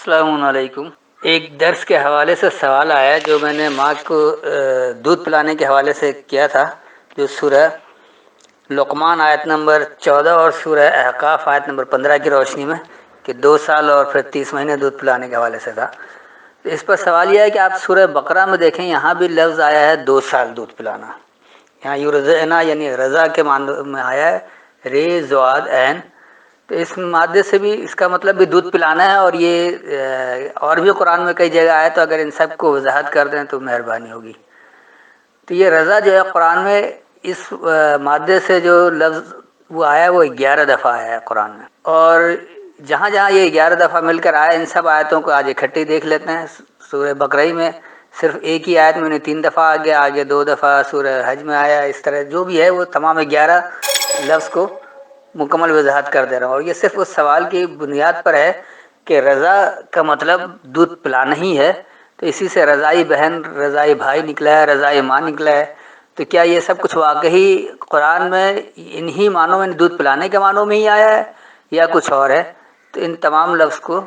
السلام علیکم۔ ایک درس کے حوالے سے سوال آیا جو میں نے ماں کو دودھ پلانے کے حوالے سے کیا تھا، جو سورہ لقمان آیت نمبر 14 اور سورہ احقاف آیت نمبر 15 کی روشنی میں کہ 2 سال اور پھر 30 مہینے دودھ پلانے کے حوالے سے تھا۔ اس پر سوال یہ ہے کہ آپ سورہ بقرہ میں دیکھیں، یہاں بھی لفظ آیا ہے 2 سال دودھ پلانا۔ یہاں یرزعنا یعنی رضا کے معنی میں آیا ہے رے زواد عین، تو اس مادے سے بھی اس کا مطلب بھی دودھ پلانا ہے، اور یہ اور بھی قرآن میں کئی جگہ آیا، تو اگر ان سب کو وضاحت کر دیں تو مہربانی ہوگی۔ تو یہ رضا جو ہے قرآن میں اس مادے سے جو لفظ وہ آیا وہ 11 دفعہ آیا ہے قرآن میں، اور جہاں جہاں یہ 11 دفعہ مل کر آیا ان سب آیتوں کو آج اکٹھے دیکھ لیتے ہیں۔ سورہ بقرہ میں صرف ایک ہی آیت میں 3 دفعہ آگے 2 دفعہ سورہ حج میں آیا، اس طرح جو بھی ہے وہ تمام 11 لفظ کو مکمل وضاحت کر دے رہا ہوں، اور یہ صرف اس سوال کی بنیاد پر ہے کہ رضا کا مطلب دودھ پلانا ہی ہے، تو اسی سے رضائی بہن رضائی بھائی نکلا ہے، رضائی ماں نکلا ہے۔ تو کیا یہ سب کچھ واقعی قرآن میں انہی معنوں میں دودھ پلانے کے معنوں میں ہی آیا ہے یا کچھ اور ہے؟ تو ان تمام لفظ کو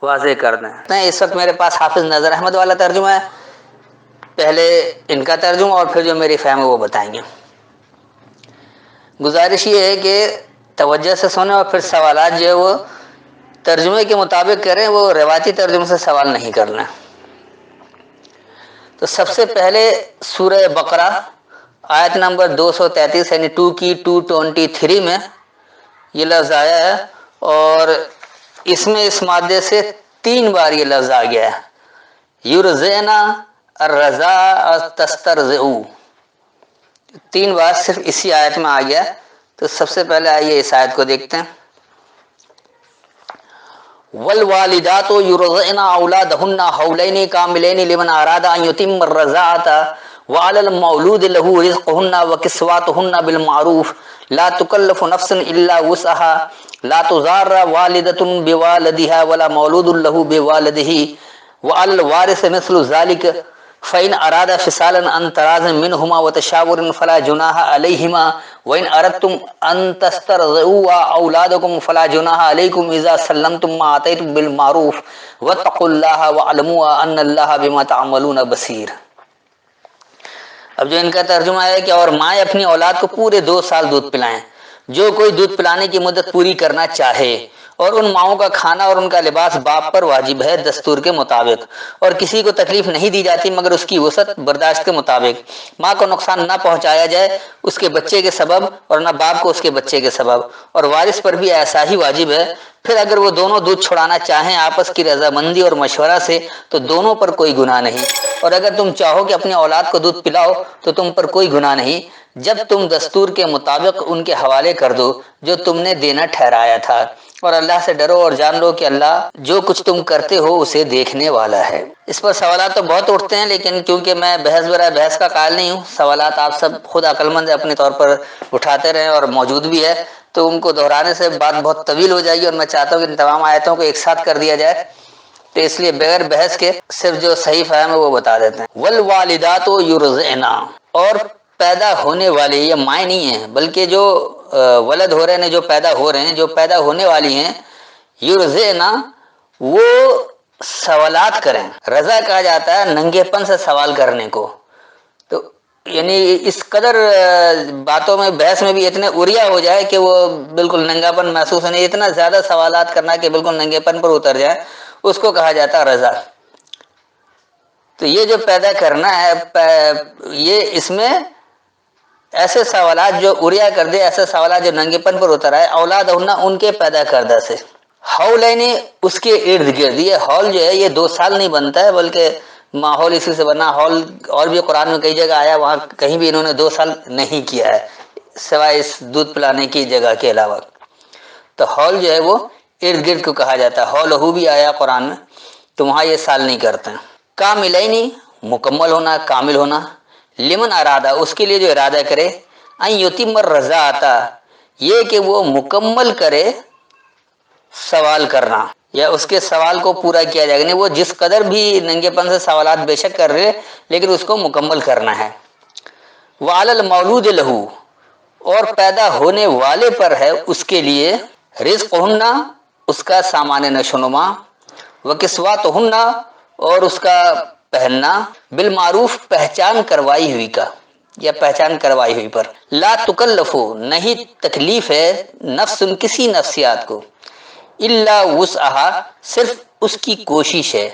واضح کر دیں۔ اس وقت میرے پاس حافظ نظر احمد والا ترجمہ ہے، پہلے ان کا ترجمہ اور پھر جو میری فہم ہے وہ بتائیں گے۔ گزارش یہ ہے کہ توجہ سے سنیں اور پھر سوالات جو ہے وہ ترجمے کے مطابق کریں، وہ روایتی ترجمے سے سوال نہیں کرنا۔ تو سب سے پہلے سورہ بقرہ آیت نمبر 233 یعنی 2 کی 223 میں یہ لفظ آیا ہے، اور اس میں اس مادے سے 3 بار یہ لفظ آ گیا ہے، یرزعنا الرضاء تسترضعوا، 3 بار صرف اسی آیت میں آ گیا۔ تو سب سے پہلے آئیے اس آیت کو دیکھتے ہیں۔ والوالدات یرضعن اولادهن حولین کاملین لمن اراد ان یتم الرضاعة وعلى المولود له رزقهن وكسوتهن بالمعروف لا تكلف نفس الا وسعها لا تضار والدة بوالدها ولا مولود له بوالده وعلى الوارث مثل ذلك فإن أراد فصالا عن تراض منهما وتشاور فلا جناح عليهما وإن أردتم أن تسترضعوا أولادكم فلا جناح عليكم إذا سلمتم ما آتيتم بالمعروف واتقوا الله واعلموا أن الله بما تعملون بصير۔ اب جو ان کا ترجمہ ہے کہ اور مائیں اپنی اولاد کو پورے 2 سال دودھ پلائیں، جو کوئی دودھ پلانے کی مدت پوری کرنا چاہے، اور ان ماؤں کا کھانا اور ان کا لباس باپ پر واجب ہے دستور کے مطابق، اور کسی کو تکلیف نہیں دی جاتی مگر اس کی وسعت برداشت کے مطابق۔ ماں کو نقصان نہ پہنچایا جائے اس کے بچے کے سبب اور نہ باپ کو اس کے بچے کے سبب، اور وارث پر بھی ایسا ہی واجب ہے۔ پھر اگر وہ دونوں دودھ چھڑانا چاہیں آپس کی رضامندی اور مشورہ سے تو دونوں پر کوئی گناہ نہیں، اور اگر تم چاہو کہ اپنی اولاد کو دودھ پلاؤ تو تم پر کوئی گناہ نہیں، جب تم دستور کے مطابق ان کے حوالے کر دو جو تم نے دینا ٹھہرایا تھا، اور اللہ سے ڈرو اور جان لو کہ اللہ جو کچھ تم کرتے ہو اسے دیکھنے والا ہے۔ اس پر سوالات تو بہت اٹھتے ہیں، لیکن کیونکہ میں بحث برائے بحث کا قائل نہیں ہوں، سوالات آپ سب خود عقل مند اپنے طور پر اٹھاتے رہیں اور موجود بھی ہے، تو ان کو دہرانے سے بات بہت طویل ہو جائے گی، اور میں چاہتا ہوں کہ ان تمام آیتوں کو ایک ساتھ کر دیا جائے، تو اس لیے بغیر بحث کے صرف جو صحیح فہم ہے وہ بتا دیتے ہیں۔ والوالدات یرضعن، اور پیدا ہونے والے، یہ مائیں نہیں ہیں بلکہ جو ولد ہو رہے ہیں، جو پیدا ہو رہے ہیں، جو پیدا ہونے والی ہیں، یرضعن وہ سوالات کریں۔ رضا کہا جاتا ہے ننگے پن سے سوال کرنے کو، تو یعنی اس قدر باتوں میں بحث میں بھی اتنے اریا ہو جائے کہ وہ بالکل ننگا پن محسوس نہیں، اتنا زیادہ سوالات کرنا کہ بالکل ننگے پن پر اتر جائے، اس کو کہا جاتا ہے رضا۔ تو یہ جو پیدا کرنا ہے، یہ اس میں ایسے سوالات جو اریا کر دے، ایسے سوالات جو ننگے پن پر اتر آئے، اولاد ہونا ان کے پیدا کردہ سے، حولین اس کے ارد گرد۔ یہ حول جو ہے یہ 2 سال نہیں بنتا ہے بلکہ ماحول اسی سے بنا، حول اور بھی قرآن میں کئی جگہ آیا، وہاں کہیں بھی انہوں نے 2 سال نہیں کیا ہے سوائے اس دودھ پلانے کی جگہ کے علاوہ۔ تو حول جو ہے وہ ارد گرد کو کہا جاتا ہے، حول ہو بھی آیا قرآن میں، تو وہاں یہ سال نہیں کرتے ہیں۔ کاملینی مکمل ہونا، کامل ہونا، لمن ارادہ اس کے لیے جو ارادہ کرے، ان یتم الرضاعۃ یہ کہ وہ مکمل کرے سوال کرنا، یا اس کے سوال کو پورا کیا جائے گا، نہیں وہ جس قدر بھی ننگے پن سے سوالات بے شک کر رہے لیکن اس کو مکمل کرنا ہے۔ وعلی المولود لہ اور پیدا ہونے والے پر ہے اس کے لیے، رزقہن اس کا سامان نشو و نما، وکسواتہن اور اس کا پہننا، بالمعروف پہچان کروائی ہوئی کا یا پہچان کروائی ہوئی پر، لا تکلف نہیں تکلیف ہے نفس کسی نفسیات کو، الا وسعها صرف اس کی کوشش ہے،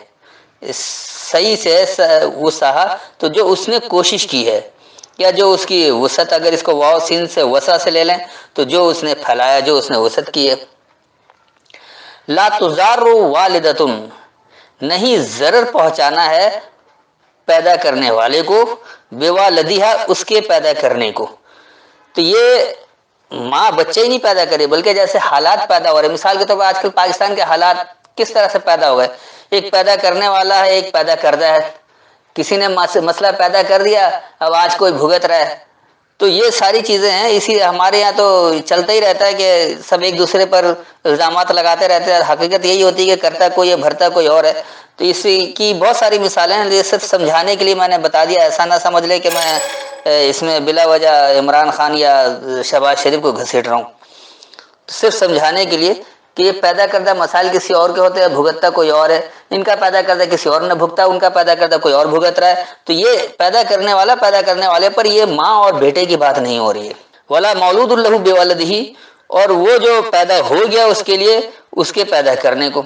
صحیح سے وسعها تو جو اس نے کوشش کی ہے، یا جو اس کی وسعت، اگر اس کو واو سین سے وسع سے لے لیں تو جو اس نے پھیلایا، جو اس نے وسعت کی ہے۔ لا تضار والدۃ نہیں ضرر پہنچانا ہے پیدا کرنے والے کو، بوالدیہا اس کے پیدا کرنے کو، تو یہ ماں بچے ہی نہیں پیدا کرے بلکہ جیسے حالات پیدا ہو رہے ہیں، مثال کے طور پر آج کل پاکستان کے حالات کس طرح سے پیدا ہو گئے، ایک پیدا کرنے والا ہے، ایک پیدا کردہ ہے، کسی نے مسئلہ پیدا کر دیا، اب آج کوئی بھگت رہا ہے، تو یہ ساری چیزیں ہیں۔ اسی ہمارے یہاں تو چلتا ہی رہتا ہے کہ سب ایک دوسرے پر الزامات لگاتے رہتے ہیں، حقیقت یہی ہوتی ہے کہ کرتا کوئی ہے بھرتا کوئی اور ہے۔ تو اس کی بہت ساری مثالیں ہیں، یہ صرف سمجھانے کے لیے میں نے بتا دیا، ایسا نہ سمجھ لے کہ میں اس میں بلا وجہ عمران خان یا شہباز شریف کو گھسیٹ رہا ہوں، صرف سمجھانے کے لیے کہ یہ پیدا کردہ مسائل کسی اور کے ہوتے ہیں، بھگتتا کوئی اور ہے، ان کا پیدا کردہ کسی اور نے بھگتا، ان کا پیدا کردہ کوئی اور بھگت رہا ہے، تو یہ پیدا کرنے والا پیدا کرنے والے پر یہ ماں اور بیٹے کی بات نہیں ہو رہی ہے۔ ولا مولود لہ بولدہ اور وہ جو پیدا ہو گیا اس کے لیے اس کے پیدا کرنے کو،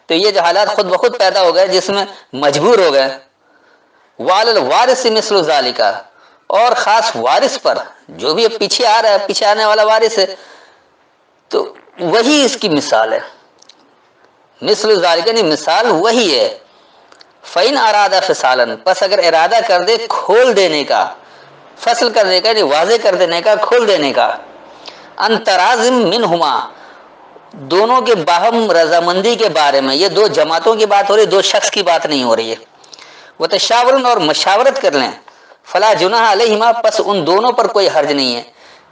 تو یہ جو حالات خود بخود پیدا ہو گئے جس میں مجبور ہو گئے۔ وعلی الوارث مثل ذالک اور خاص وارث پر، جو بھی اب پیچھے آ رہا ہے، پیچھے آنے والا وارث ہے، تو وہی اس کی مثال ہے، مثل ذالک یعنی مثال وہی ہے۔ فَإِنْ أَرَادَ فِصَالًا پس اگر ارادہ کر دے کھول دینے کا، فصل کرنے کا یعنی واضح کر دینے کا، کھول دینے کا، ان تراضٍ منہما دونوں کے باہم رضامندی کے بارے میں، یہ دو جماعتوں کی بات ہو رہی ہے، دو شخص کی بات نہیں ہو رہی ہے، وتشاورن اور مشاورت کر لیں، فلا جناح علیہما پس ان دونوں پر کوئی حرج نہیں ہے،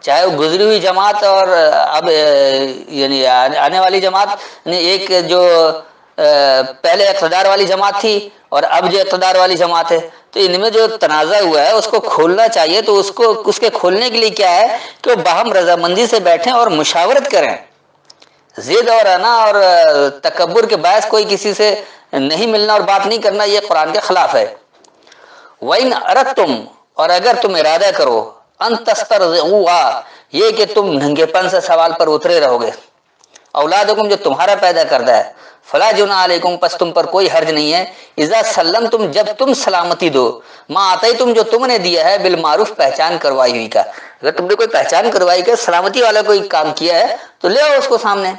چاہے وہ گزری ہوئی جماعت اور اب یعنی آنے والی جماعت، یعنی ایک جو پہلے اقتدار والی جماعت تھی اور اب جو اقتدار والی جماعت ہے، تو ان میں جو تنازع ہوا ہے اس کو کھولنا چاہیے، تو اس کے کھولنے کے لیے کیا ہے کہ وہ باہم رضامندی سے بیٹھیں اور مشاورت کریں، ضد اور انا اور تکبر کے باعث کوئی کسی سے نہیں ملنا اور بات نہیں کرنا، یہ قرآن کے خلاف ہے۔ وَإِنْ أَرَدْتُمْ اور اگر تم ارادہ کرو، ان تسترضعوا یہ کہ تم ننگے پن سے سوال پر اترے رہو گے، اولادکم جو تمہارا پیدا کردہ ہے، فلا جناح علیکم پس تم پر کوئی حرج نہیں ہے، اذا سلمتم جب تم سلامتی دو، ما آتیتم جو تم نے دیا ہے، بالمعروف پہچان کروائی ہوئی کا، اگر تم نے کوئی پہچان کروائی کا سلامتی والا کوئی کام کیا ہے تو لے آؤ اس کو سامنے۔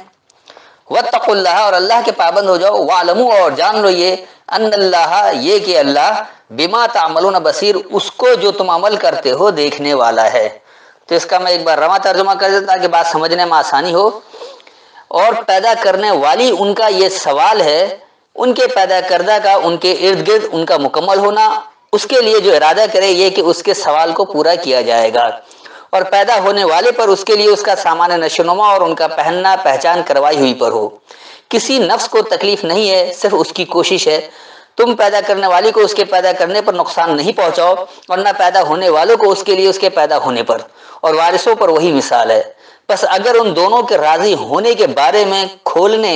واتقوا اللہ اور اللہ کے پابند ہو جاؤ، واعلموا اور جان لو یہ، ان اللہ یہ کہ اللہ بما تعملون بصیر اس کو جو تم عمل کرتے ہو دیکھنے والا ہے۔ تو اس کا میں ایک بار رواں ترجمہ کر دیتا تاکہ بات سمجھنے میں آسانی ہو۔ اور پیدا کرنے والی ان کا یہ سوال ہے، ان کے پیدا کردہ کا ان کے ارد گرد ان کا مکمل ہونا، اس کے لیے جو ارادہ کرے یہ کہ اس کے سوال کو پورا کیا جائے گا، اور پیدا ہونے والے پر اس کے لیے اس کا سامان نشونما اور ان کا پہننا پہچان کروائی ہوئی پر ہو۔ کسی نفس کو تکلیف نہیں ہے، صرف اس کی کوشش ہے، تم پیدا کرنے والی کو اس کے پیدا کرنے پر نقصان نہیں پہنچاؤ، اور نہ پیدا ہونے والوں کو اس کے لیے اس کے پیدا ہونے پر، اور وارثوں پر وہی مثال ہے۔ بس اگر ان دونوں کے راضی ہونے کے بارے میں کھولنے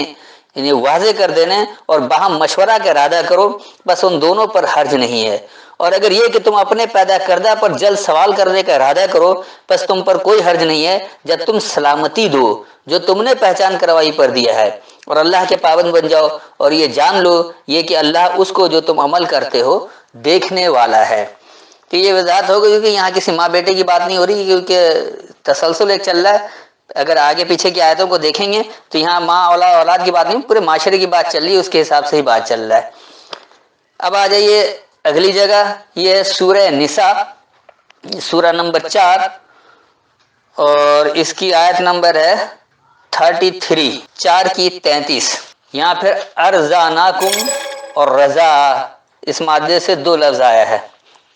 یعنی واضح کر دینے اور باہم مشورہ کا ارادہ کرو، بس ان دونوں پر حرج نہیں ہے، اور اگر یہ کہ تم اپنے پیدا کردہ پر جلد سوال کرنے کا ارادہ کرو، بس تم پر کوئی حرج نہیں ہے جب تم سلامتی دو جو تم نے پہچان کروائی پر دیا ہے، اور اللہ کے پابند بن جاؤ، اور یہ جان لو یہ کہ اللہ اس کو جو تم عمل کرتے ہو دیکھنے والا ہے۔ تو یہ وضاحت ہو گئی، کیونکہ یہاں کسی ماں بیٹے کی بات نہیں ہو رہی، کیونکہ تسلسل ایک چل رہا ہے، اگر آگے پیچھے کی آیتوں کو دیکھیں گے تو یہاں ماں اولاد کی بات نہیں، پورے معاشرے کی بات چل رہی ہے، اس کے حساب سے ہی بات چل رہا ہے۔ اب آ جائیے اگلی جگہ، یہ ہے سورہ نساء، سورہ نمبر 4 اور اس کی آیت نمبر ہے 33، 4 کی 33۔ یہاں پھر ارزاناکم اور رضا اس مادے سے 2 لفظ آیا ہے،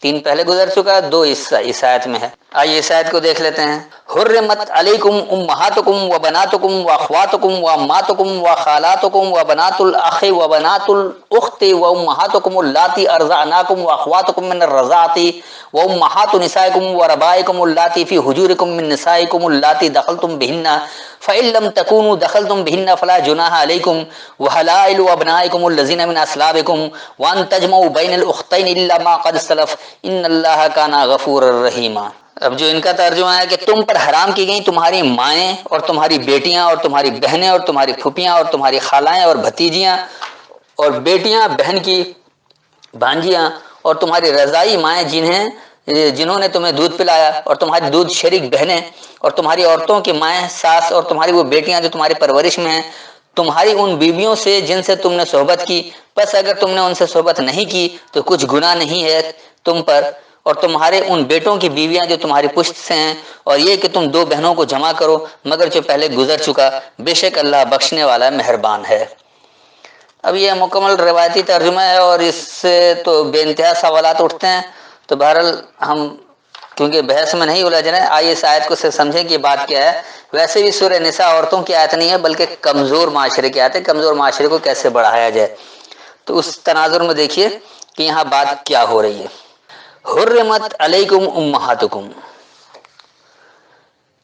3 پہلے گزر چکا ہے، 2 اس آیت میں ہے۔ آئیے اس آیت کو دیکھ لیتے ہیں۔ حرمت علیکم امہاتکم و بناتکم و اخواتکم و اماتکم و خالاتکم و بنات الاخ و بنات الاخت و امہاتکم اللاتی ارضعناکم و اخواتکم من الرضاعۃ و امہات نسائکم و ربائکم اللاتی فی حجورکم من نسائکم اللاتی دخلتم بہن فإن لم تکونوا دخلتم بہن فلا جناح علیکم وحلائل ابنائکم الذین من اصلابکم وان تجمعوا بین الاختین الا ما قد سلف ان اللہ کان غفورا رحیما۔ اب جو ان کا ترجمہ ہے کہ تم پر حرام کی گئیں تمہاری مائیں اور تمہاری بیٹیاں اور تمہاری بہنیں اور تمہاری پھوپھیاں اور تمہاری خالائیں اور بھتیجیاں اور بیٹیاں بہن کی بھانجیاں اور تمہاری رضائی مائیں جنہوں نے تمہیں دودھ پلایا اور تمہاری دودھ شریک بہنیں اور تمہاری عورتوں کی مائیں ساس اور تمہاری وہ بیٹیاں جو تمہاری پرورش میں ہیں، تمہاری ان بیویوں سے جن سے تم نے صحبت کی، بس اگر تم نے ان سے صحبت نہیں کی تو کچھ گناہ نہیں ہے تم پر، اور تمہارے ان بیٹوں کی بیویاں جو تمہاری پشت سے ہیں، اور یہ کہ تم دو بہنوں کو جمع کرو مگر جو پہلے گزر چکا، بے شک اللہ بخشنے والا مہربان ہے۔ اب یہ مکمل روایتی ترجمہ ہے اور اس سے تو بے انتہا سوالات اٹھتے ہیں، تو بہرحال ہم کیونکہ بحث میں نہیں الجھ رہے ہیں، آئیے اس آیت کو سے سمجھیں کہ یہ بات کیا ہے۔ ویسے بھی سورہ نساء عورتوں کی آیت نہیں ہے بلکہ کمزور معاشرے کی آیت ہے، کمزور معاشرے کو کیسے بڑھایا جائے، تو اس تناظر میں دیکھیے کہ یہاں بات کیا ہو رہی ہے۔ حرمت علیکم امہاتکم،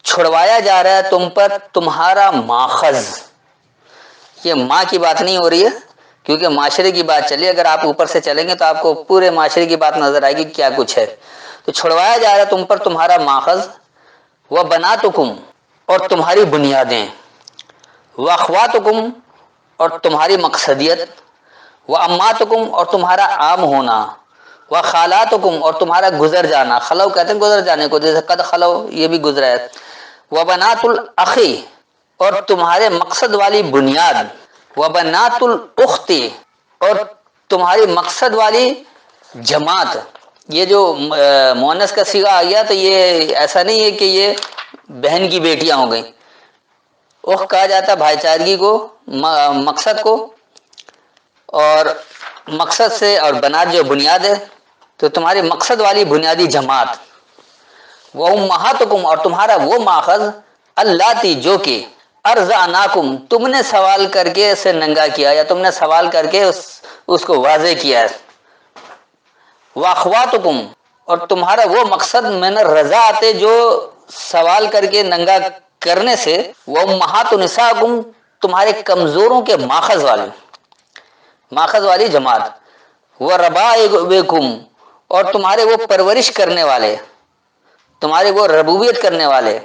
چھڑوایا جا رہا ہے تم پر تمہارا ماخذ۔ یہ ماں کی بات نہیں ہو رہی ہے کیونکہ معاشرے کی بات چلی، اگر آپ اوپر سے چلیں گے تو آپ کو پورے معاشرے کی بات نظر آئے گی کیا کچھ ہے۔ تو چھڑوایا جا رہا ہے تم پر تمہارا ماخذ، و بناتکم اور تمہاری بنیادیں، و اخواتکم اور تمہاری مقصدیت، و اماتکم اور تمہارا عام ہونا، و خالاتکم اور تمہارا گزر جانا، خلو کہتے ہیں گزر جانے کو، جیسے قد خلو یہ بھی گزرا ہے، و بنات الاخی اور تمہارے مقصد والی بنیاد، و بنات الاخت اور تمہاری مقصد والی جماعت۔ یہ جو مؤنث کا صیغہ آ گیا تو یہ ایسا نہیں ہے کہ یہ بہن کی بیٹیاں ہو گئیں، اخت کہا جاتا ہے بھائی چارگی کو، مقصد کو، اور مقصد سے، اور بنات جو بنیاد ہے، تو تمہاری مقصد والی بنیادی جماعت، وہ امہاتکم اور تمہارا وہ ماخذ، اللاتی جو کہ ارضعناکم تم نے سوال کر کے اسے ننگا کیا یا تم نے سوال کر کے اس کو واضح کیا ہے، واخواتکم اور تمہارا وہ مقصد من الرضاعت جو سوال کر کے ننگا کرنے سے، وہ امہات نساءکم تمہارے کمزوروں کے ماخذ والی جماعت، وہ ربائکم اور تمہارے وہ پرورش کرنے والے، تمہارے وہ ربوبیت کرنے والے،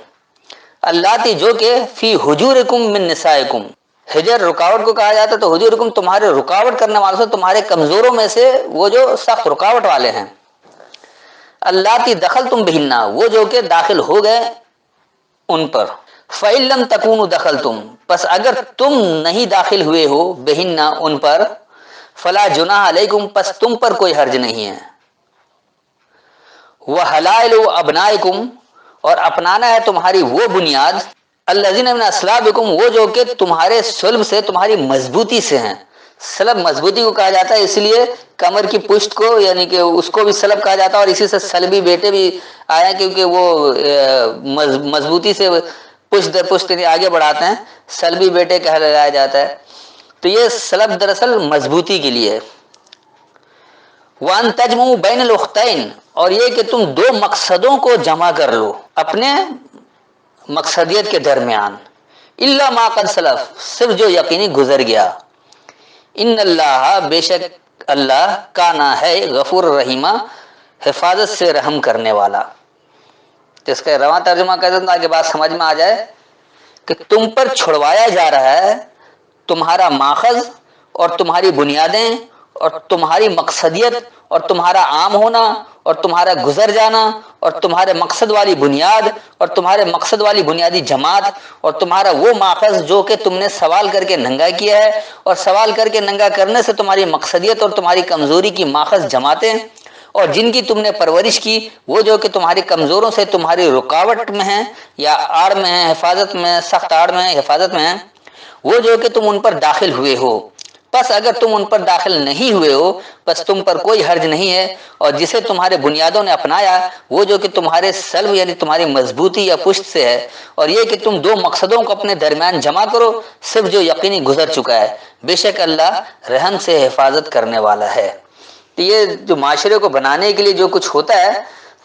اللاتی جو کہ فی حجورکم من نسائکم، حجر رکاوٹ کو کہا جاتا ہے، تو حجورکم تمہارے رکاوٹ کرنے والوں سے، تمہارے کمزوروں میں سے وہ جو سخت رکاوٹ والے ہیں، اللاتی دخلتم بہن وہ جو کہ داخل ہو گئے ان پر، فإن لم تکونوا دخلتم پس اگر تم نہیں داخل ہوئے ہو بہن ان پر، فلا جناح علیکم پس تم پر کوئی حرج نہیں ہے، وحلائل ابنائکم اور اپنانا ہے تمہاری وہ بنیاد، الذین من اصلابکم وہ جو کہ تمہارے صلب سے، تمہاری مضبوطی سے ہیں۔ سلب مضبوطی کو کہا جاتا ہے، اس لیے کمر کی پشت کو یعنی کہ اس کو بھی سلب کہا جاتا ہے، اور اسی سے سلبی بیٹے بھی آیا کیونکہ وہ مضبوطی سے پشت در پشت آگے بڑھاتے ہیں، سلبی بیٹے کہلایا جاتا ہے، تو یہ سلب دراصل مضبوطی کے لیے ہے۔ وَأَن تَجْمَعُوا بَيْنَ الْأُخْتَيْنِ اور یہ کہ تم دو مقصدوں کو جمع کر لو اپنے مقصدیت کے درمیان، الا ما قد سلف صرف جو یقینی گزر گیا، ان اللہ بے شک اللہ کانا ہے غفور رحیمہ حفاظت سے رحم کرنے والا۔ تو اس کا رواں ترجمہ کر دوں تاکہ بات سمجھ میں آ جائے کہ تم پر چھڑوایا جا رہا ہے تمہارا ماخذ اور تمہاری بنیادیں اور تمہاری مقصدیت اور تمہارا عام ہونا اور تمہارا گزر جانا اور تمہارے مقصد والی بنیاد اور تمہارے مقصد والی بنیادی جماعت اور تمہارا وہ ماخذ جو کہ تم نے سوال کر کے ننگا کیا ہے، اور سوال کر کے ننگا کرنے سے تمہاری مقصدیت اور تمہاری کمزوری کی ماخذ جماعتیں، اور جن کی تم نے پرورش کی، وہ جو کہ تمہاری کمزوروں سے تمہاری رکاوٹ میں ہیں یا آڑ میں ہیں، حفاظت میں، سخت آڑ میں ہیں، حفاظت میں ہیں، وہ جو کہ تم ان پر داخل ہوئے ہو، بس اگر تم ان پر داخل نہیں ہوئے ہو بس تم پر کوئی حرج نہیں ہے، اور جسے تمہارے بنیادوں نے اپنایا وہ جو کہ تمہارے سلب یعنی تمہاری مضبوطی یا پشت سے ہے، اور یہ کہ تم دو مقصدوں کو اپنے درمیان جمع کرو، صرف جو یقینی گزر چکا ہے، بے شک اللہ رحم سے حفاظت کرنے والا ہے۔ تو یہ جو معاشرے کو بنانے کے لیے جو کچھ ہوتا ہے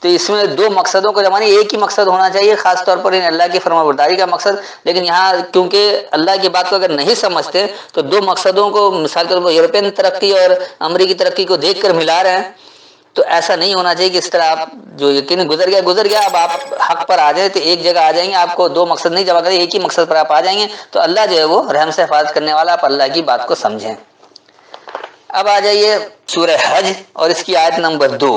تو اس میں دو مقصدوں کو جمع نہیں، ایک ہی مقصد ہونا چاہیے، خاص طور پر اللہ کی فرمانبرداری کا مقصد، لیکن یہاں کیونکہ اللہ کی بات کو اگر نہیں سمجھتے تو دو مقصدوں کو مثال کے طور پر یورپین ترقی اور امریکی ترقی کو دیکھ کر ملا رہے ہیں، تو ایسا نہیں ہونا چاہیے کہ اس طرح آپ جو یقین گزر گیا، اب آپ حق پر آ جائیں تو ایک جگہ آ جائیں گے، آپ کو دو مقصد نہیں جمع کریں، ایک ہی مقصد پر آپ آ جائیں گے، تو اللہ جو ہے وہ رحم سے حفاظت کرنے والا، آپ اللہ کی بات کو سمجھیں۔ اب آ جائیے سورہ حج اور اس کی آیت نمبر 2،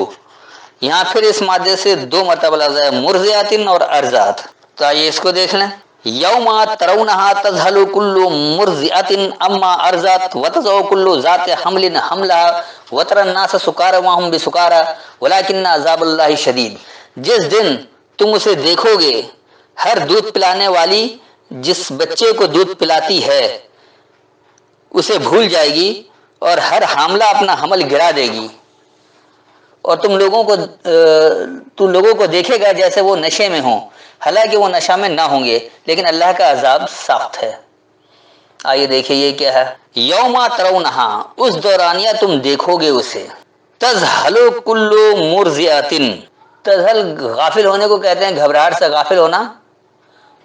یہاں پھر اس مادے سے دو مرتبہ لفظ ہے مرضیات اور ارضات، تو آئیے اس کو دیکھ لیں۔ یوم ترونہا تذہل کل مرضعۃ اما ارضات وتضع کل ذات حمل حملها وتری الناس سکارى وما هم بسکارى ولکن عذاب اللہ شدید، جس دن تم اسے دیکھو گے ہر دودھ پلانے والی جس بچے کو دودھ پلاتی ہے اسے بھول جائے گی، اور ہر حاملہ اپنا حمل گرا دے گی، اور تم لوگوں کو دیکھے گا جیسے وہ نشے میں ہوں، حالانکہ وہ نشہ میں نہ ہوں گے، لیکن اللہ کا عذاب سخت ہے۔ آئیے دیکھیں یہ کیا ہے، یوم ترونہا، اس دورانیہ تم دیکھو گے اسے، تذہل کل مرضعۃ، تذہل غافل ہونے کو کہتے ہیں، گھبراہٹ سے غافل ہونا،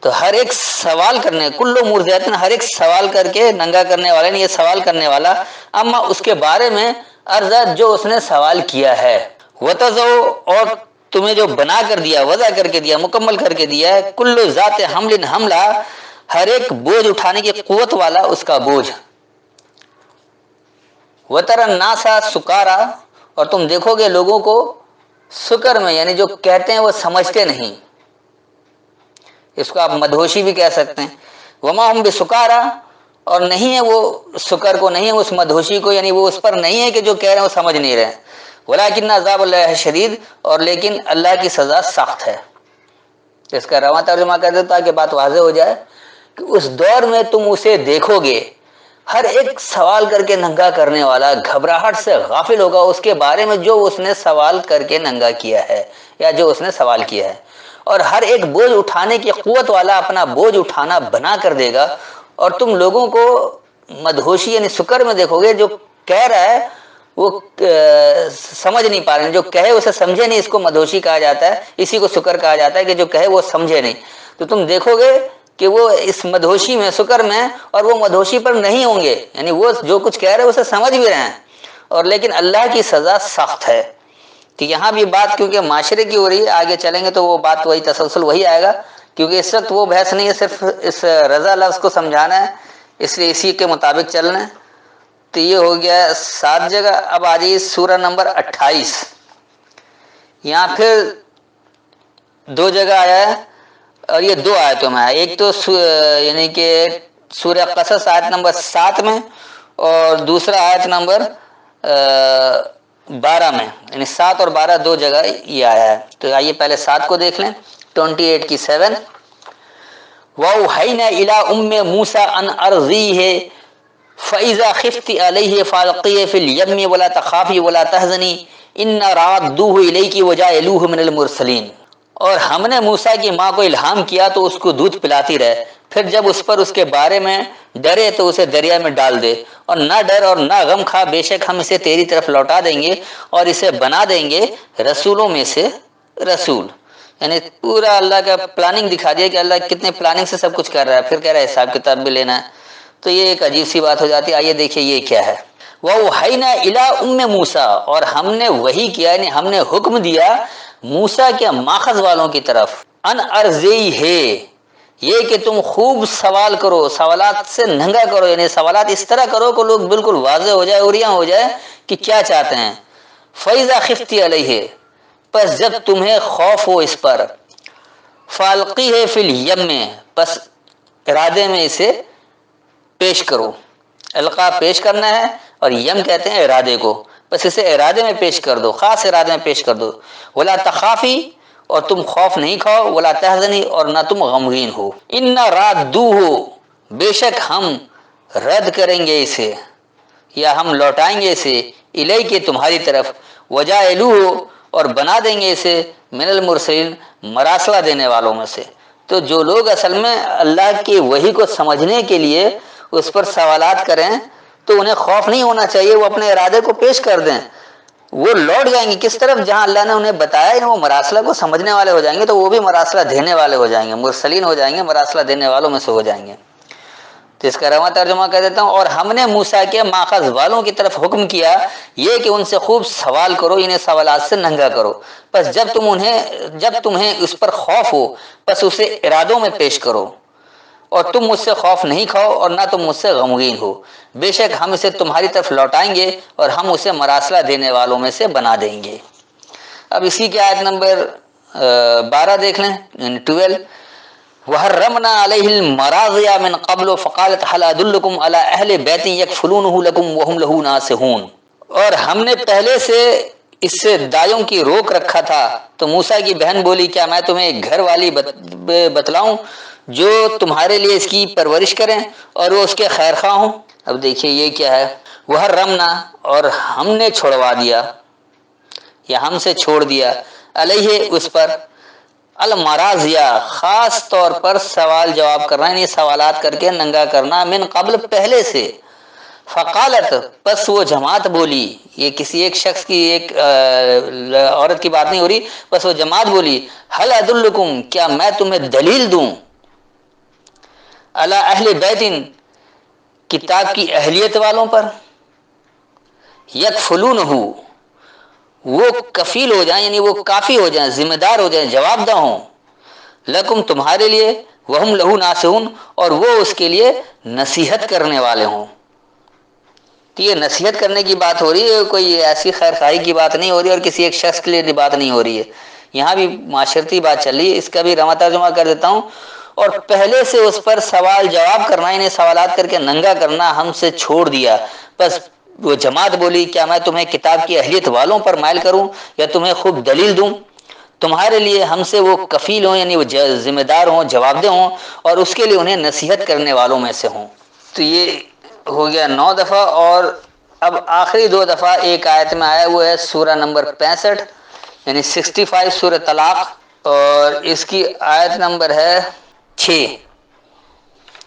تو ہر ایک سوال کرنے، کل مرضعۃ ہر ایک سوال کر کے ننگا کرنے والا، نہیں یہ سوال کرنے والا، اما اس کے بارے میں ارضات جو اس نے سوال کیا ہے، وتضع اور تمہیں جو بنا کر دیا، وضع کر کے دیا، مکمل کر کے دیا ہے، کل ذات حمل حملہ، ہر ایک بوجھ اٹھانے کی قوت والا اس کا بوجھ، وتری الناس سکارى، اور تم دیکھو گے لوگوں کو سکر میں، یعنی جو کہتے ہیں وہ سمجھتے نہیں، اس کو آپ مدہوشی بھی کہہ سکتے ہیں، وما هم بسکارى، اور نہیں ہے وہ سکر کو، نہیں ہے اس مدہوشی کو، یعنی وہ اس پر نہیں ہے کہ جو کہہ رہے ہیں وہ سمجھ نہیں رہے، ولکن عذاب اللہ شدید، اور لیکن اللہ کی سزا سخت ہے۔ اس کا رواں ترجمہ کر دیتا کہ بات واضح ہو جائے کہ اس دور میں تم اسے دیکھو گے ہر ایک سوال کر کے ننگا کرنے والا گھبراہٹ سے غافل ہوگا اس کے بارے میں جو اس نے سوال کر کے ننگا کیا ہے یا جو اس نے سوال کیا ہے، اور ہر ایک بوجھ اٹھانے کی قوت والا اپنا بوجھ اٹھانا بنا کر دے گا، اور تم لوگوں کو مدہوشی یعنی سکر میں دیکھو گے، جو کہہ رہا ہے وہ سمجھ نہیں پا رہے ہیں، جو کہے اسے سمجھے نہیں، اس کو مدہوشی کہا جاتا ہے، اسی کو سکر کہا جاتا ہے کہ جو کہے وہ سمجھے نہیں، تو تم دیکھو گے کہ وہ اس مدہوشی میں، سکر میں، اور وہ مدہوشی پر نہیں ہوں گے، یعنی وہ جو کچھ کہہ رہے ہیں اسے سمجھ بھی رہے ہیں، اور لیکن اللہ کی سزا سخت ہے۔ کہ یہاں بھی بات کیونکہ معاشرے کی ہو رہی ہے، آگے چلیں گے تو وہ بات وہی تسلسل وہی آئے گا، کیونکہ اس وقت وہ بحث نہیں ہے، صرف اس رضا لفظ کو سمجھانا ہے، اس لیے اسی کے مطابق چلنا ہے۔ تو یہ ہو گیا 7 جگہ۔ اب آ جائیے سورہ نمبر 28، یہاں پھر 2 جگہ آیا ہے، اور یہ 2 آیتوں میں آیا، ایک تو یعنی کہ سورہ قصص آیت نمبر 7 میں، اور دوسرا آیت نمبر 12 میں، یعنی 7 اور 12 2 جگہ یہ آیا ہے۔ تو آئیے پہلے 7 کو دیکھ لیں، 28 کی 7، وَأَوْحَيْنَا إِلَىٰ أُمِّ مُوسَىٰ أَنْ أَرْضِعْهُ فَإِذَا خِفْتِ عَلَيْهِ فَأَلْقِيهِ فِي الْيَمِّ وَلَا تَخَافِي وَلَا تَحْزَنِي إِنَّا رَادُّوهُ إِلَيْكِ وَجَاعِلُوهُ مِنَ الْمُرْسَلِينَ، اور ہم نے موسیٰ کی ماں کو الہام کیا تو اس کو دودھ پلاتی رہے، پھر جب اس پر اس کے بارے میں ڈرے تو اسے دریا میں ڈال دے، اور نہ ڈر اور نہ غم کھا، بے شک ہم اسے تیری طرف لوٹا دیں گے اور اسے بنا دیں گے رسولوں میں سے رسول۔ یعنی پورا اللہ کا پلاننگ دکھا دیا کہ اللہ کتنے پلاننگ سے سب کچھ کر رہا ہے، پھر کہہ رہا ہے حساب کتاب بھی لینا ہے، تو یہ ایک عجیب سی بات ہو جاتی ہے۔ آئیے دیکھیے یہ کیا ہے، وَأَوْحَيْنَا إِلَىٰ أُمِّ مُوسَىٰ، اور ہم نے وحی کیا، یعنی ہم نے حکم دیا موسیٰ کے ماخذ والوں کی طرف، ان ارضیہ، یہ کہ تم خوب سوال کرو، سوالات سے ننگا کرو، یعنی سوالات اس طرح کرو کہ لوگ بالکل واضح ہو جائے، اوریاں ہو جائے کہ کیا چاہتے ہیں۔ فَإِذَا خِفْتِ عَلَيْهِ، پس جب تمہیں خوف ہو اس پر، فَأَلْقِيهِ فِي الْيَمِّ، پس ارادے میں اسے پیش کرو، القاء پیش کرنا ہے، اور یم کہتے ہیں ارادے کو، بس اسے ارادے میں پیش کر دو، خاص ارادے میں پیش کر دو، وَلَا تَخَافِي، اور تم خوف نہیں کھاؤ، وَلَا تَحْزَنِي، اور نہ تم غمگین ہو، إِنَّا رَادُّوهُ، بے شک ہم رد کریں گے اسے، یا ہم لوٹائیں گے اسے الیک کے تمہاری طرف، وجاعلوہ اور بنا دیں گے اسے من المرسلین مراسلہ دینے والوں میں سے۔ تو جو لوگ اصل میں اللہ کی وحی کو سمجھنے کے لیے اس پر سوالات کریں تو انہیں خوف نہیں ہونا چاہیے، وہ اپنے ارادے کو پیش کر دیں، وہ لوٹ جائیں گے کس طرف؟ جہاں اللہ نے انہیں بتایا وہ مراسلہ کو سمجھنے والے ہو جائیں گے تو وہ بھی مراسلہ دینے والے ہو جائیں گے، مرسلین ہو جائیں گے، مراسلہ دینے والوں میں سے ہو جائیں گے۔ تو اس کا رواں ترجمہ کر دیتا ہوں، اور ہم نے موسیٰ کے ماخذ والوں کی طرف حکم کیا یہ کہ ان سے خوب سوال کرو، انہیں سوالات سے ننگا کرو، پس جب تمہیں اس پر خوف ہو پس اسے ارادوں میں پیش کرو، اور تم مجھ سے خوف نہیں کھاؤ اور نہ تم مجھ سے غمگین ہو، بے شک ہم اسے تمہاری طرف لوٹائیں گے اور ہم اسے مراسلہ دینے والوں میں سے بنا دیں گے۔ اب اسی کی آیت نمبر 12 دیکھ لیں، یعنی 12، وَحَرَّمْنَا عَلَيْهِ الْمَرَاضِعَ مِنْ قَبْلُ فَقَالَتْ هَلْ أَدُلُّكُمْ عَلَىٰ أَهْلِ بَيْتٍ يَكْفُلُونَهُ لَكُمْ وَهُمْ لَهُ نَاصِحُونَ۔ اور ہم نے پہلے سے اس سے دایوں کی روک رکھا تھا، تو موسیٰ کی بہن بولی کیا میں تمہیں ایک گھر والی بتلاؤں جو تمہارے لیے اس کی پرورش کریں اور وہ اس کے خیر خواہ ہوں؟ اب دیکھیے یہ کیا ہے، وَحَرَّمْنَا اور ہم نے چھڑوا دیا یا ہم سے چھوڑ دیا، علیہ اس پر، المراضیہ خاص طور پر سوال جواب کرنا، یعنی سوالات کر کے ننگا کرنا، من قبل پہلے سے، فقالت پس وہ جماعت بولی، یہ کسی ایک شخص کی ایک عورت کی بات نہیں ہو رہی، پس وہ جماعت بولی، هل ادلکم کیا میں تمہیں دلیل دوں، علی اہل بیت کتاب کی اہلیت والوں پر، یکفلونہ وہ کفیل ہو جائیں یعنی وہ کافی ہو جائیں، ذمہ دار ہو جائیں، جواب دہ ہوں، لکم تمہارے لیے، وہم لہو ناصحون اور وہ اس کے لیے نصیحت کرنے والے ہوں۔ تو یہ نصیحت کرنے کی بات ہو رہی ہے، کوئی ایسی خیر خواہی کی بات نہیں ہو رہی اور کسی ایک شخص کے لیے بات نہیں ہو رہی ہے، یہاں بھی معاشرتی بات چل رہی ہے۔ اس کا بھی رواں ترجمہ کر دیتا ہوں، اور پہلے سے اس پر سوال جواب کرنا، انہیں سوالات کر کے ننگا کرنا ہم سے چھوڑ دیا، بس وہ جماعت بولی کیا میں تمہیں کتاب کی اہلیت والوں پر مائل کروں یا تمہیں خوب دلیل دوں، تمہارے لیے ہم سے وہ کفیل ہوں یعنی وہ ذمہ دار ہوں، جواب دہ ہوں، اور اس کے لیے انہیں نصیحت کرنے والوں میں سے ہوں۔ تو یہ ہو گیا 9 دفعہ، اور اب آخری 2 دفعہ ایک آیت میں آیا وہ ہے سورہ نمبر 65 یعنی 65 سورہ طلاق، اور اس کی آیت نمبر ہے 6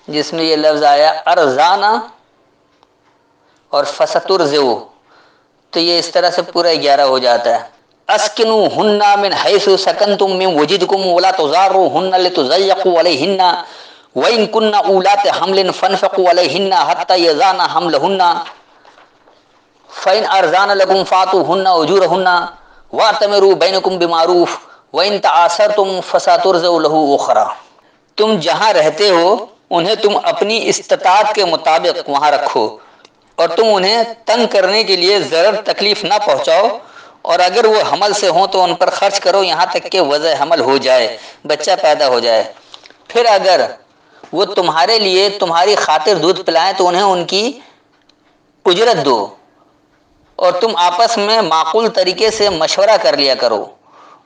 جس میں یہ لفظ آیا ارزانا اور فسترزو، تو یہ اس طرح سے پورا 11 ہو جاتا ہے، اسکنوہن من حیث سکنتم من وجدکم ولا تضاروہن لتضیقوا علیہن وَإِن كُنَّ أُولَاتِ حَمْلٍ فَانفِقُوا عَلَيْهِنَّ حَتَّى يَضَعْنَ حَمْلَهُنَّ فَإِنْ أَرْضَعْنَ لَكُمْ فَآتُوهُنَّ أُجُورَهُنَّ وَاعْتَمِرُوا بَيْنَكُمْ بِمَعْرُوفٍ وَإِنْ تَعَاسَرْتُمْ فَسَتُرْضَعُ لَهُ أُخْرَى۔ تم جہاں رہتے ہو انہیں تم اپنی استطاعت کے مطابق وہاں رکھو، اور تم انہیں تنگ کرنے کے لیے ضرر تکلیف نہ پہنچاؤ، اور اگر وہ حمل سے ہوں تو ان پر خرچ کرو یہاں تک کہ وضع حمل ہو جائے، بچہ پیدا ہو جائے، پھر اگر وہ تمہارے لیے تمہاری خاطر دودھ پلائیں تو انہیں ان کی اجرت دو، اور تم آپس میں معقول طریقے سے مشورہ کر لیا کرو،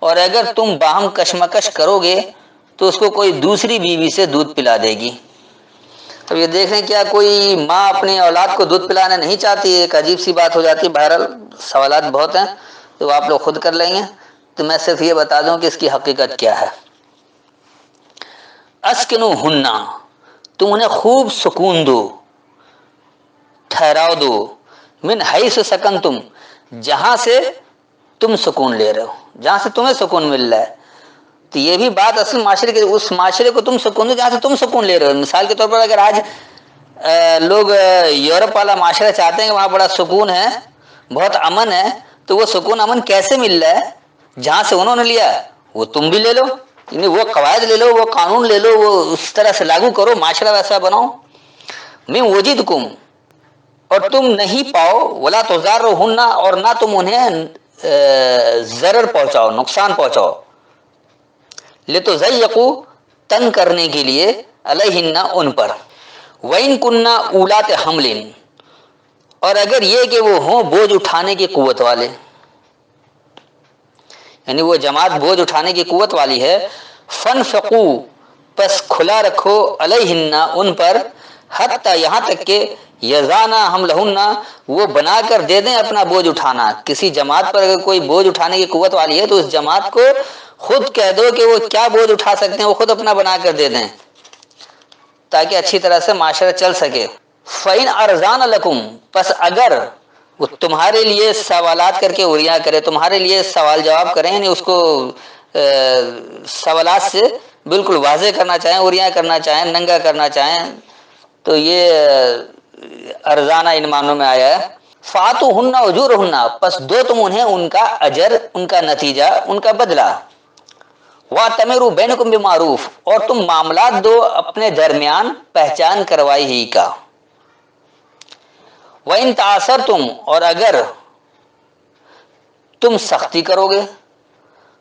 اور اگر تم باہم کشمکش کرو گے تو اس کو کوئی دوسری بیوی سے دودھ پلا دے گی۔ اب یہ دیکھیں کیا کوئی ماں اپنی اولاد کو دودھ پلانا نہیں چاہتی؟ ایک عجیب سی بات ہو جاتی ہے۔ بہرحال سوالات بہت ہیں تو آپ لوگ خود کر لیں گے، تو میں صرف یہ بتا دوں کہ اس کی حقیقت کیا ہے۔ اسکنوہن تم انہیں خوب سکون دو، ٹھہراؤ دو، من حیث سکنتم جہاں سے تم سکون لے رہے ہو، جہاں سے تمہیں سکون مل رہا ہے۔ تو یہ بھی بات اصل معاشرے کے، اس معاشرے کو تم سکون دو جہاں سے تم سکون لے رہے ہو۔ مثال کے طور پر اگر آج لوگ یورپ والا معاشرہ چاہتے ہیں کہ وہاں بڑا سکون ہے، بہت امن ہے، تو وہ سکون امن کیسے مل رہا ہے؟ جہاں سے انہوں نے لیا وہ تم بھی لے لو، یعنی وہ قواعد لے لو، وہ قانون لے لو، وہ اس طرح سے لاگو کرو، معاشرہ ویسا بناؤ۔ من وجدکم اور تم نہیں پاؤ، ولا تضاروہن اور نہ تم انہیں ضرر پہنچاؤ، نقصان پہنچاؤ، لتضیقوا تنگ کرنے کے لیے، علیہن ان پر، وَإِن كُنَّ أُولَاتِ حَمْلٍ اور اگر یہ کہ وہ ہوں بوجھ اٹھانے کی قوت والے، یعنی وہ جماعت بوجھ اٹھانے کی قوت والی ہے، فَانفِقُوا پس کھلا رکھو، علیہن ان پر، حتیٰ یہاں تک کہ یزانا حملہن وہ بنا کر دے دیں اپنا بوجھ اٹھانا. کسی جماعت پر اگر کوئی بوجھ اٹھانے کی قوت والی ہے تو اس جماعت کو خود کہہ دو کہ وہ کیا بوجھ اٹھا سکتے ہیں، وہ خود اپنا بنا کر دے دیں تاکہ اچھی طرح سے معاشرہ چل سکے. فَإِنْ أَرْزَانَ لَكُمْ پس اگر وہ تمہارے لیے سوالات کر کے اوریا کرے، تمہارے لیے سوال جواب کریں، یعنی اس کو سوالات سے بالکل واضح کرنا چاہیں، اوریا کرنا چاہیں، ننگا کرنا چاہیں، تو یہ ارزانہ ان معنوں میں آیا ہے. فَآتُوهُنَّ أُجُورَهُنَّ پس دو تم انہیں ان کا اجر، ان کا نتیجہ، ان کا بدلہ. وَأَتَمِرُوا بَيْنَكُمْ بِمَعْرُوفٍ اور تم معاملات دو اپنے درمیان پہچان کروائی ہی کا. وَإِن تَعَاسَرْتُمْ اور اگر تم سختی کرو گے،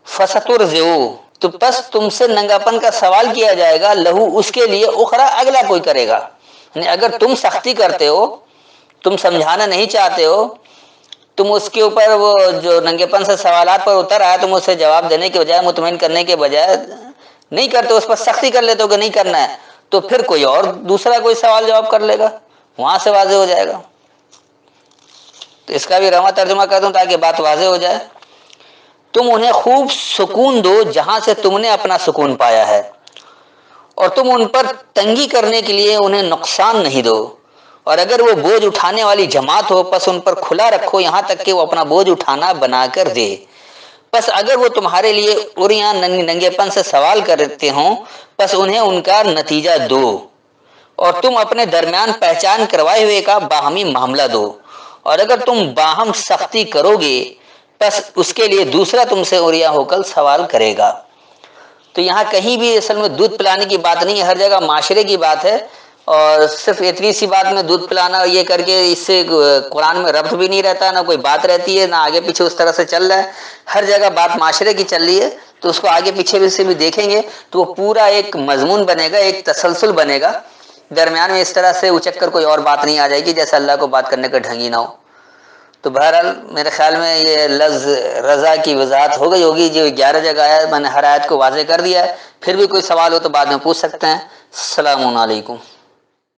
فَسَتُرْضِعُ تو پس تم سے ننگاپن کا سوال کیا جائے گا، لہو اس کے لیے اخرى اگلا کوئی کرے گا. یعنی اگر تم سختی کرتے ہو، تم سمجھانا نہیں چاہتے ہو، تم اس کے اوپر وہ جو ننگے پن سے سوالات پر اتر آیا تم اسے جواب دینے کے بجائے، مطمئن کرنے کے بجائے نہیں کرتے، اس پر سختی کر لیتے ہو کہ نہیں کرنا ہے، تو پھر کوئی اور دوسرا کوئی سوال جواب کر لے گا، وہاں سے واضح ہو جائے گا. تو اس کا بھی رواں ترجمہ کر دوں تاکہ بات واضح ہو جائے. تم انہیں خوب سکون دو جہاں سے تم نے اپنا سکون پایا ہے، اور تم ان پر تنگی کرنے کے لیے انہیں نقصان نہیں دو. اور اگر وہ بوجھ اٹھانے والی جماعت ہو پس ان پر کھلا رکھو یہاں تک کہ وہ اپنا بوجھ اٹھانا بنا کر دے. پس اگر وہ تمہارے لیے اوریاں ننگے پن سے سوال کرتے ہوں پس انہیں ان کا نتیجہ دو، اور تم اپنے درمیان پہچان کروائے ہوئے کا باہمی معاملہ دو. اور اگر تم باہم سختی کرو گے پس اس کے لیے دوسرا تم سے اوریا ہو کر سوال کرے گا. تو یہاں کہیں بھی اصل میں دودھ پلانے کی بات نہیں ہے، ہر جگہ معاشرے کی بات ہے. اور صرف اتنی سی بات میں دودھ پلانا یہ کر کے اس سے قرآن میں ربط بھی نہیں رہتا، نہ کوئی بات رہتی ہے، نہ آگے پیچھے اس طرح سے چل رہا ہے. ہر جگہ بات معاشرے کی چل رہی ہے، تو اس کو آگے پیچھے سے بھی دیکھیں گے تو وہ پورا ایک مضمون بنے گا، ایک تسلسل بنے گا. درمیان میں اس طرح سے اچک کر کوئی اور بات نہیں آ جائے گی جیسے اللہ کو بات کرنے کا ڈھنگ ہی نہ ہو. تو بہرحال میرے خیال میں یہ لفظ رضا کی وضاحت ہو گئی ہوگی، جو 11 جگہ آیا میں نے ہر آیت کو واضح کر دیا ہے. پھر بھی کوئی سوال ہو تو بعد میں پوچھ سکتے ہیں. السلام علیکم.